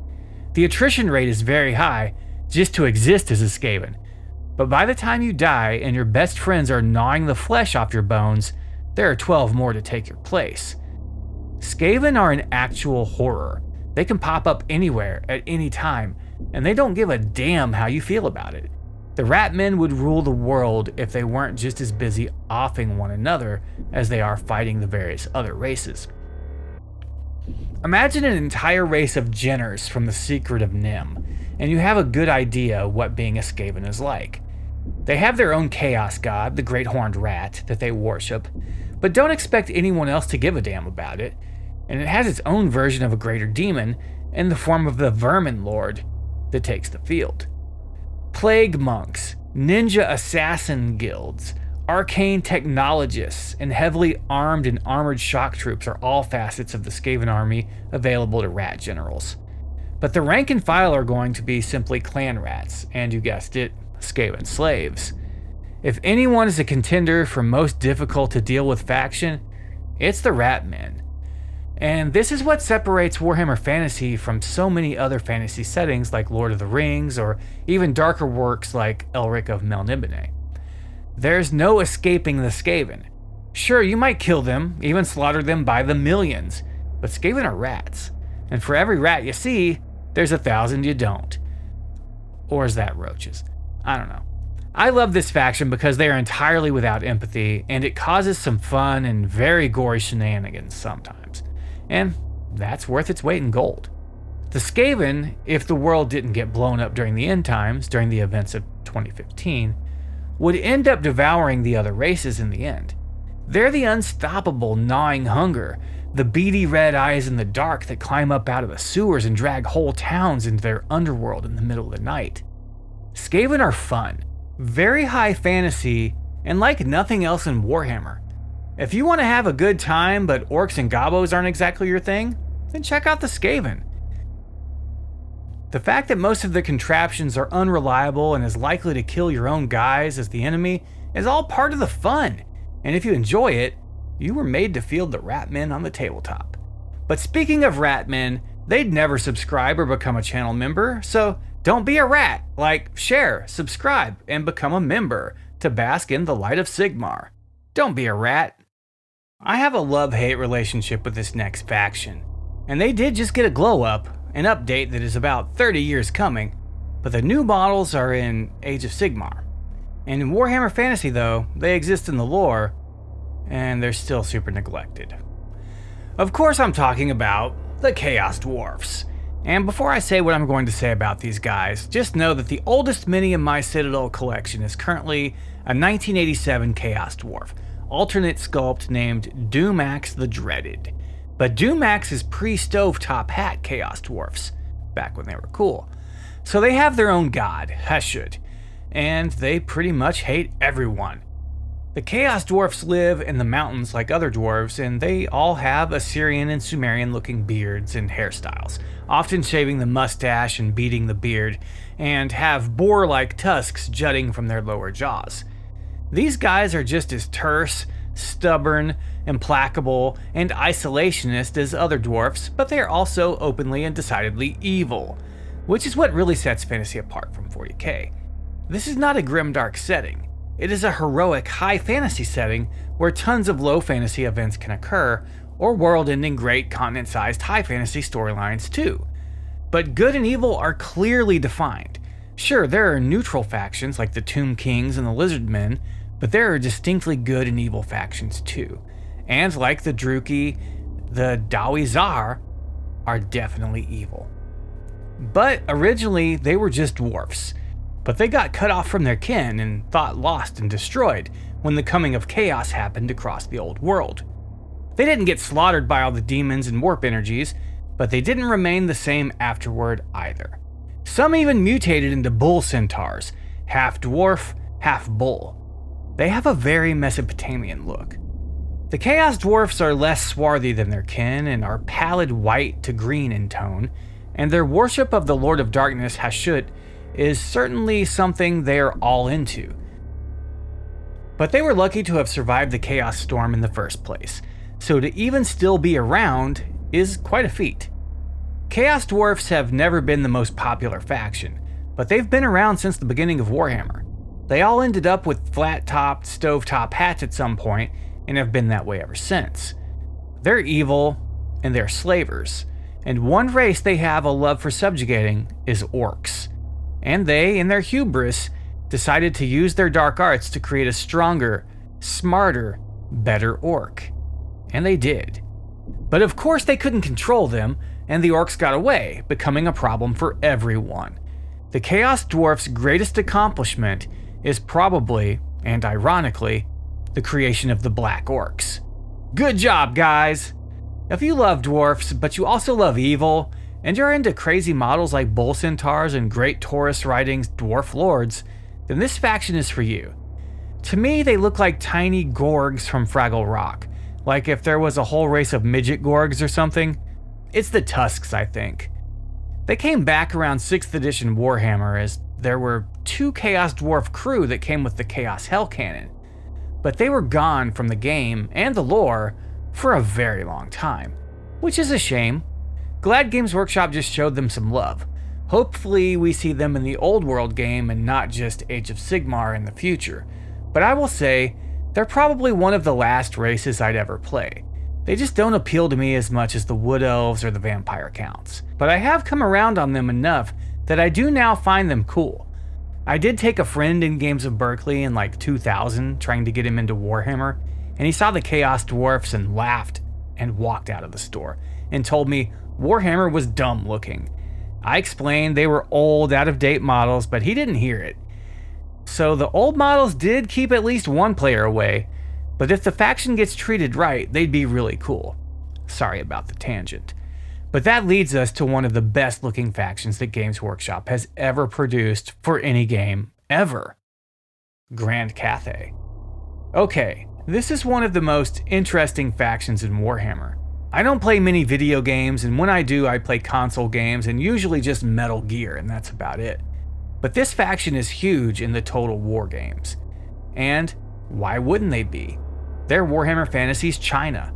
The attrition rate is very high just to exist as a Skaven, but by the time you die and your best friends are gnawing the flesh off your bones, there are 12 more to take your place. Skaven are an actual horror. They can pop up anywhere at any time, and they don't give a damn how you feel about it. The rat men would rule the world if they weren't just as busy offing one another as they are fighting the various other races. Imagine an entire race of Jenners from the Secret of Nim, and you have a good idea what being a Skaven is like. They have their own chaos god, the Great Horned Rat, that they worship, but don't expect anyone else to give a damn about it, and it has its own version of a greater demon in the form of the Vermin Lord that takes the field. Plague monks, ninja assassin guilds, arcane technologists, and heavily armed and armored shock troops are all facets of the Skaven army available to rat generals. But the rank and file are going to be simply clan rats, and you guessed it, Skaven slaves. If anyone is a contender for most difficult to deal with faction, it's the rat men. And this is what separates Warhammer Fantasy from so many other fantasy settings like Lord of the Rings or even darker works like Elric of Melniboné. There's no escaping the Skaven. Sure, you might kill them, even slaughter them by the millions, but Skaven are rats. And for every rat you see, there's 1,000 you don't. Or is that roaches? I don't know. I love this faction because they are entirely without empathy, and it causes some fun and very gory shenanigans sometimes. And that's worth its weight in gold. The Skaven, if the world didn't get blown up during the end times, during the events of 2015, would end up devouring the other races in the end. They're the unstoppable gnawing hunger, the beady red eyes in the dark that climb up out of the sewers and drag whole towns into their underworld in the middle of the night. Skaven are fun, very high fantasy, and like nothing else in Warhammer. If you want to have a good time but orcs and gobos aren't exactly your thing, then check out the Skaven. The fact that most of the contraptions are unreliable and is likely to kill your own guys as the enemy is all part of the fun, and if you enjoy it, you were made to field the rat men on the tabletop. But speaking of rat men, they'd never subscribe or become a channel member, so don't be a rat. Like, share, subscribe, and become a member to bask in the light of Sigmar. Don't be a rat. I have a love-hate relationship with this next faction, and they did just get a glow-up, an update that is about 30 years coming, but the new models are in Age of Sigmar. And in Warhammer Fantasy though, they exist in the lore, and they're still super neglected. Of course I'm talking about the Chaos Dwarfs. And before I say what I'm going to say about these guys, just know that the oldest mini in my Citadel collection is currently a 1987 Chaos Dwarf, alternate sculpt named Doomax the Dreaded. but Dumax is pre-stovetop hat Chaos Dwarfs, back when they were cool. So they have their own god, Heshud, and they pretty much hate everyone. The Chaos Dwarfs live in the mountains like other dwarves, and they all have Assyrian and Sumerian looking beards and hairstyles, often shaving the mustache and beating the beard, and have boar-like tusks jutting from their lower jaws. These guys are just as terse, stubborn, implacable, and isolationist as other dwarfs, but they are also openly and decidedly evil, which is what really sets fantasy apart from 40k. This is not a grimdark setting. It is a heroic high fantasy setting where tons of low fantasy events can occur, or world-ending great continent-sized high fantasy storylines too. But good and evil are clearly defined. Sure, there are neutral factions like the Tomb Kings and the Lizard Men, but there are distinctly good and evil factions too. And like the Druki, the Dawizar are definitely evil. But originally they were just dwarfs, but they got cut off from their kin and thought lost and destroyed when the coming of chaos happened across the old world. They didn't get slaughtered by all the demons and warp energies, but they didn't remain the same afterward either. Some even mutated into bull centaurs, half dwarf, half bull. They have a very Mesopotamian look. The Chaos Dwarfs are less swarthy than their kin and are pallid white to green in tone, and their worship of the Lord of Darkness Hashut is certainly something they're all into. But they were lucky to have survived the Chaos Storm in the first place, so to even still be around is quite a feat. Chaos Dwarfs have never been the most popular faction, but they've been around since the beginning of Warhammer. They all ended up with flat-topped, stove-top hats at some point, and have been that way ever since. They're evil, and they're slavers, and one race they have a love for subjugating is orcs. And they, in their hubris, decided to use their dark arts to create a stronger, smarter, better orc. And they did. But of course they couldn't control them, and the orcs got away, becoming a problem for everyone. The Chaos Dwarfs' greatest accomplishment is probably, and ironically, the creation of the Black Orcs. Good job, guys! If you love dwarfs, but you also love evil, and you're into crazy models like bull centaurs and great Taurus riding dwarf lords, then this faction is for you. To me, they look like tiny gorgs from Fraggle Rock, like if there was a whole race of midget gorgs or something. It's the Tusks, I think. They came back around 6th edition Warhammer as there were 2 Chaos Dwarf crew that came with the Chaos Hell Cannon, but they were gone from the game and the lore for a very long time, which is a shame. Glad Games Workshop just showed them some love. Hopefully we see them in the old world game and not just Age of Sigmar in the future, but I will say, they're probably one of the last races I'd ever play. They just don't appeal to me as much as the Wood Elves or the Vampire Counts, but I have come around on them enough that I do now find them cool. I did take a friend in Games of Berkeley in like 2000 trying to get him into Warhammer, and he saw the Chaos Dwarfs and laughed and walked out of the store and told me Warhammer was dumb looking. I explained they were old, out-of-date models, but he didn't hear it. So the old models did keep at least one player away, but if the faction gets treated right, they'd be really cool. Sorry about the tangent. But that leads us to one of the best looking factions that Games Workshop has ever produced for any game, ever. Grand Cathay. Okay, this is one of the most interesting factions in Warhammer. I don't play many video games, and when I do, I play console games and usually just Metal Gear, and that's about it. But this faction is huge in the Total War games. And why wouldn't they be? They're Warhammer Fantasy's China.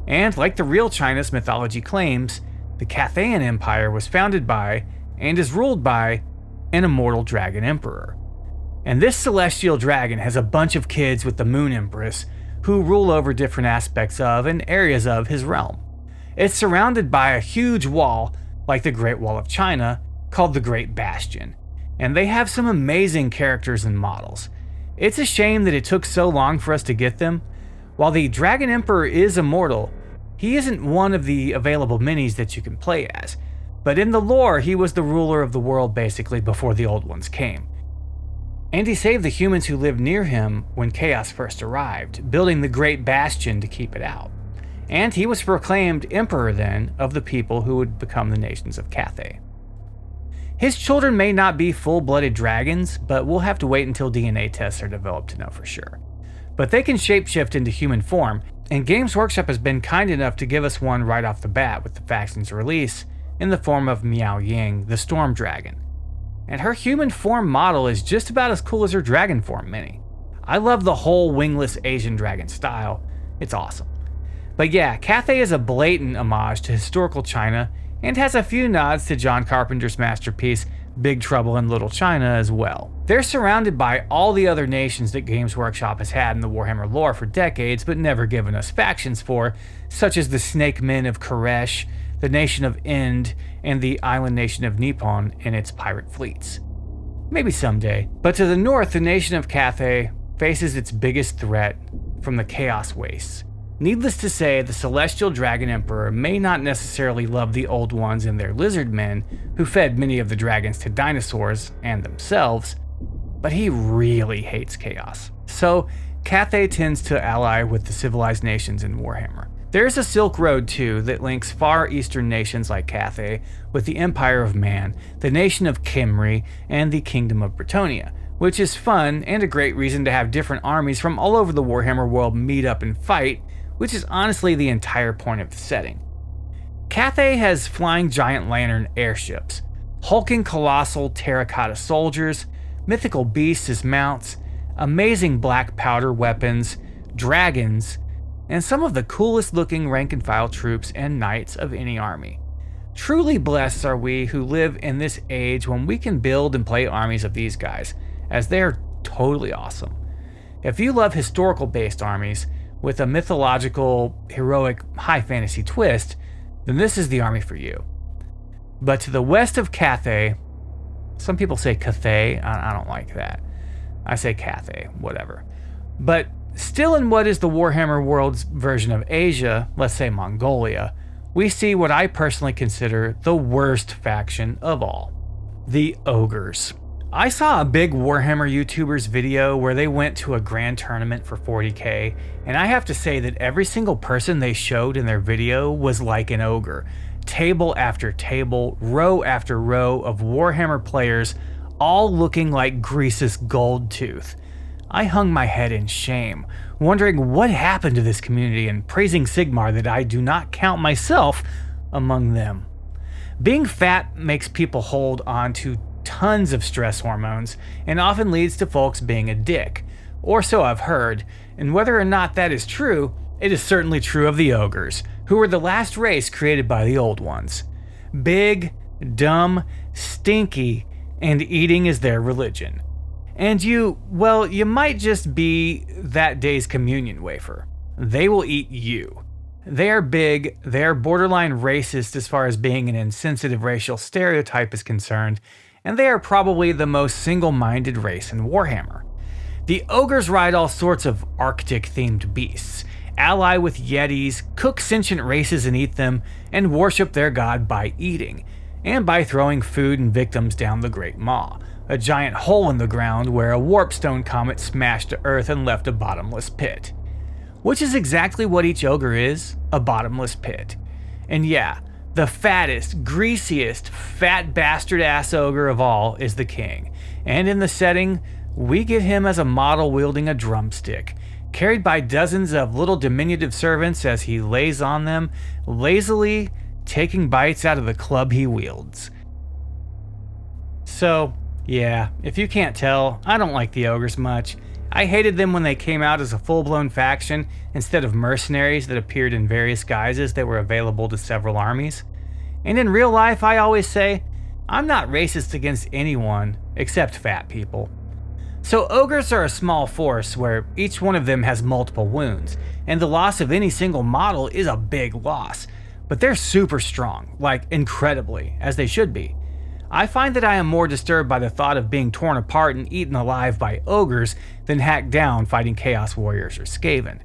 And like the real China's mythology claims, the Cathayan Empire was founded by, and is ruled by, an immortal dragon emperor. And this celestial dragon has a bunch of kids with the Moon Empress, who rule over different aspects of and areas of his realm. It's surrounded by a huge wall, like the Great Wall of China, called the Great Bastion. And they have some amazing characters and models. It's a shame that it took so long for us to get them. While the Dragon Emperor is immortal, he isn't one of the available minis that you can play as, but in the lore he was the ruler of the world basically before the old ones came. And he saved the humans who lived near him when chaos first arrived, building the Great Bastion to keep it out. and he was proclaimed emperor then of the people who would become the nations of Cathay. His children may not be full-blooded dragons, but we'll have to wait until DNA tests are developed to know for sure. But they can shapeshift into human form, and Games Workshop has been kind enough to give us one right off the bat with the faction's release in the form of Miao Ying, the Storm Dragon. And her human form model is just about as cool as her dragon form mini. I love the whole wingless Asian dragon style. It's awesome. But yeah, Cathay is a blatant homage to historical China and has a few nods to John Carpenter's masterpiece Big Trouble in Little China as well. They're surrounded by all the other nations that Games Workshop has had in the Warhammer lore for decades but never given us factions for, such as the Snake Men of Koresh, the nation of Ind, and the island nation of Nippon and its pirate fleets. Maybe someday. But to the north, the nation of Cathay faces its biggest threat from the Chaos Wastes. Needless to say, the Celestial Dragon Emperor may not necessarily love the Old Ones and their lizard men, who fed many of the dragons to dinosaurs and themselves, but he really hates chaos. So, Cathay tends to ally with the civilized nations in Warhammer. There's a Silk Road too that links far eastern nations like Cathay with the Empire of Man, the nation of Khemri, and the Kingdom of Bretonnia, which is fun and a great reason to have different armies from all over the Warhammer world meet up and fight, which is honestly the entire point of the setting. Cathay has flying giant lantern airships, hulking colossal terracotta soldiers, mythical beasts as mounts, amazing black powder weapons, dragons, and some of the coolest looking rank and file troops and knights of any army. Truly blessed are we who live in this age when we can build and play armies of these guys, as they are totally awesome. If you love historical based armies, with a mythological, heroic, high fantasy twist, then this is the army for you. But to the west of Cathay, some people say Cathay, I don't like that. I say Cathay, whatever. But still in what is the Warhammer World's version of Asia, let's say Mongolia, we see what I personally consider the worst faction of all. The Ogres. I saw a big Warhammer YouTuber's video where they went to a grand tournament for 40k, and I have to say that every single person they showed in their video was like an ogre. Table after table, row after row of Warhammer players, all looking like Grease's Goldtooth. I hung my head in shame, wondering what happened to this community and praising Sigmar that I do not count myself among them. Being fat makes people hold on to tons of stress hormones and often leads to folks being a dick, or so I've heard, and whether or not that is true, it is certainly true of the ogres, who were the last race created by the old ones. Big, dumb, stinky, and eating is their religion. And you might just be that day's communion wafer. They will eat you. They are big, they are borderline racist as far as being an insensitive racial stereotype is concerned, and they are probably the most single-minded race in Warhammer. The ogres ride all sorts of Arctic-themed beasts, ally with yetis, cook sentient races and eat them, and worship their god by eating, and by throwing food and victims down the Great Maw, a giant hole in the ground where a warpstone comet smashed to Earth and left a bottomless pit. Which is exactly what each ogre is, a bottomless pit. And yeah, the fattest, greasiest, fat bastard-ass ogre of all is the king, and in the setting, we get him as a model wielding a drumstick, carried by dozens of little diminutive servants as he lays on them, lazily taking bites out of the club he wields. So, yeah, if you can't tell, I don't like the ogres much. I hated them when they came out as a full-blown faction instead of mercenaries that appeared in various guises that were available to several armies. And in real life, I always say, I'm not racist against anyone except fat people. So ogres are a small force where each one of them has multiple wounds, and the loss of any single model is a big loss. But they're super strong, like incredibly, as they should be. I find that I am more disturbed by the thought of being torn apart and eaten alive by ogres than hacked down fighting Chaos Warriors or Skaven.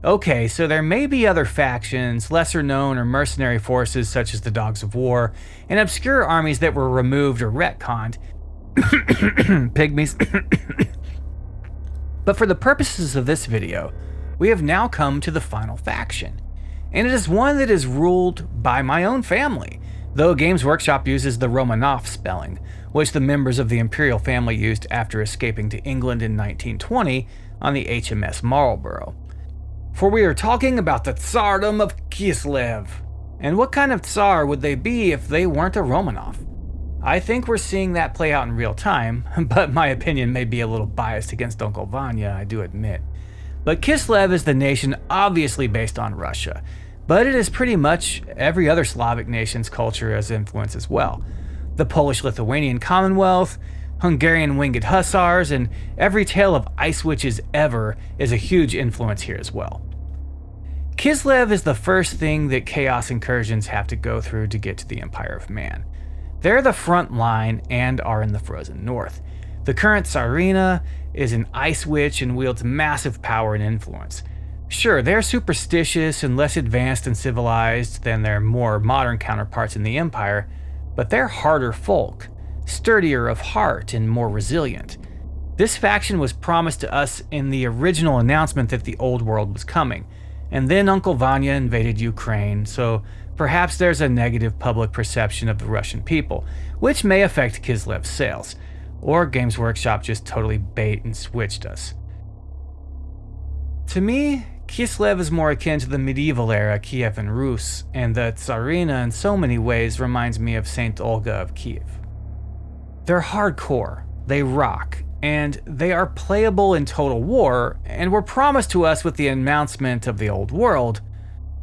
Okay, so there may be other factions, lesser known or mercenary forces such as the Dogs of War, and obscure armies that were removed or retconned. Pygmies. But for the purposes of this video, we have now come to the final faction. and it is one that is ruled by my own family, though Games Workshop uses the Romanov spelling, which the members of the imperial family used after escaping to England in 1920 on the HMS Marlborough. For we are talking about the Tsardom of Kislev. And what kind of Tsar would they be if they weren't a Romanov? I think we're seeing that play out in real time, but my opinion may be a little biased against Uncle Vanya, I do admit. But Kislev is the nation obviously based on Russia, but it is pretty much every other Slavic nation's culture as influence as well. The Polish-Lithuanian Commonwealth, Hungarian winged hussars, and every tale of ice witches ever is a huge influence here as well. Kislev is the first thing that Chaos incursions have to go through to get to the Empire of Man. They're the front line and are in the frozen north. The current Tsarina is an ice witch and wields massive power and influence. Sure, they're superstitious and less advanced and civilized than their more modern counterparts in the Empire, but they're harder folk, sturdier of heart and more resilient. This faction was promised to us in the original announcement that the Old World was coming, and then Uncle Vanya invaded Ukraine, so perhaps there's a negative public perception of the Russian people, which may affect Kislev's sales, or Games Workshop just totally bait and switched us. To me, Kislev is more akin to the medieval era Kiev and Rus, and the Tsarina in so many ways reminds me of Saint Olga of Kiev. They're hardcore, they rock, and they are playable in Total War, and were promised to us with the announcement of the Old World.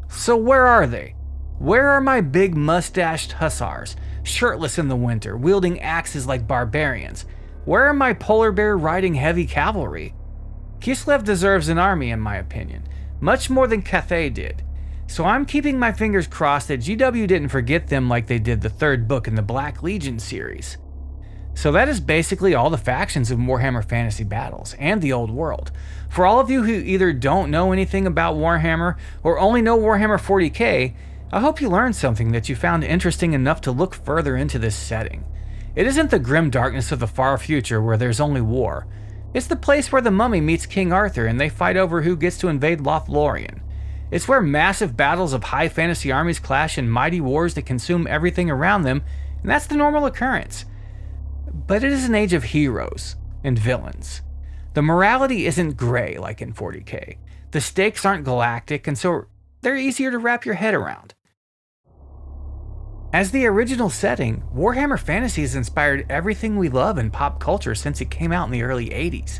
So where are they? Where are my big mustached hussars, shirtless in the winter, wielding axes like barbarians? Where are my polar bear riding heavy cavalry? Kislev deserves an army in my opinion, much more than Cathay did. So I'm keeping my fingers crossed that GW didn't forget them like they did the third book in the Black Legion series. So that is basically all the factions of Warhammer Fantasy Battles and the Old World. For all of you who either don't know anything about Warhammer or only know Warhammer 40k, I hope you learned something that you found interesting enough to look further into this setting. It isn't the grim darkness of the far future where there's only war. It's the place where the mummy meets King Arthur and they fight over who gets to invade Lothlorien. It's where massive battles of high fantasy armies clash in mighty wars that consume everything around them, and that's the normal occurrence. But it is an age of heroes and villains. The morality isn't gray like in 40k. The stakes aren't galactic, and so they're easier to wrap your head around. As the original setting, Warhammer Fantasy has inspired everything we love in pop culture since it came out in the early 80s.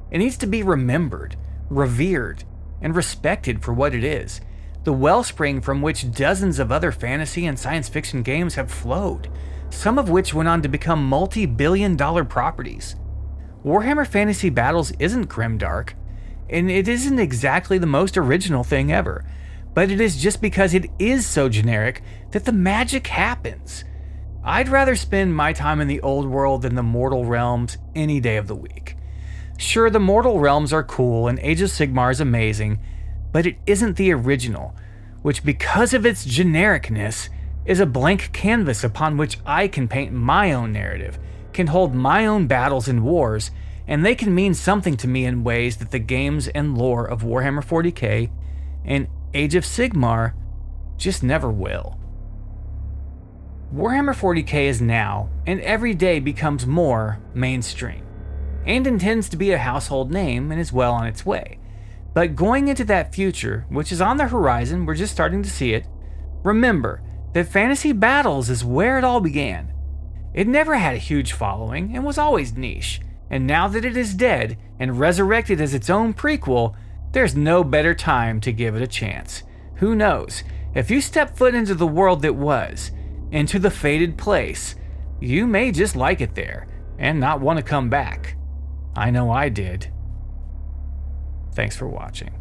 It needs to be remembered, revered, and respected for what it is, the wellspring from which dozens of other fantasy and science fiction games have flowed, some of which went on to become multi-billion-dollar properties. Warhammer Fantasy Battles isn't grimdark, and it isn't exactly the most original thing ever, but it is just because it is so generic that the magic happens. I'd rather spend my time in the Old World than the Mortal Realms any day of the week. Sure, the Mortal Realms are cool and Age of Sigmar is amazing, but it isn't the original, which because of its genericness is a blank canvas upon which I can paint my own narrative, can hold my own battles and wars, and they can mean something to me in ways that the games and lore of Warhammer 40k and Age of Sigmar just never will. Warhammer 40k is now, and every day becomes more, mainstream, and intends to be a household name and is well on its way. But going into that future, which is on the horizon, we're just starting to see it, remember that Fantasy Battles is where it all began. It never had a huge following and was always niche, and now that it is dead and resurrected as its own prequel, there's no better time to give it a chance. Who knows, if you step foot into the world that was, into the fated place, you may just like it there and not want to come back. I know I did. Thanks for watching.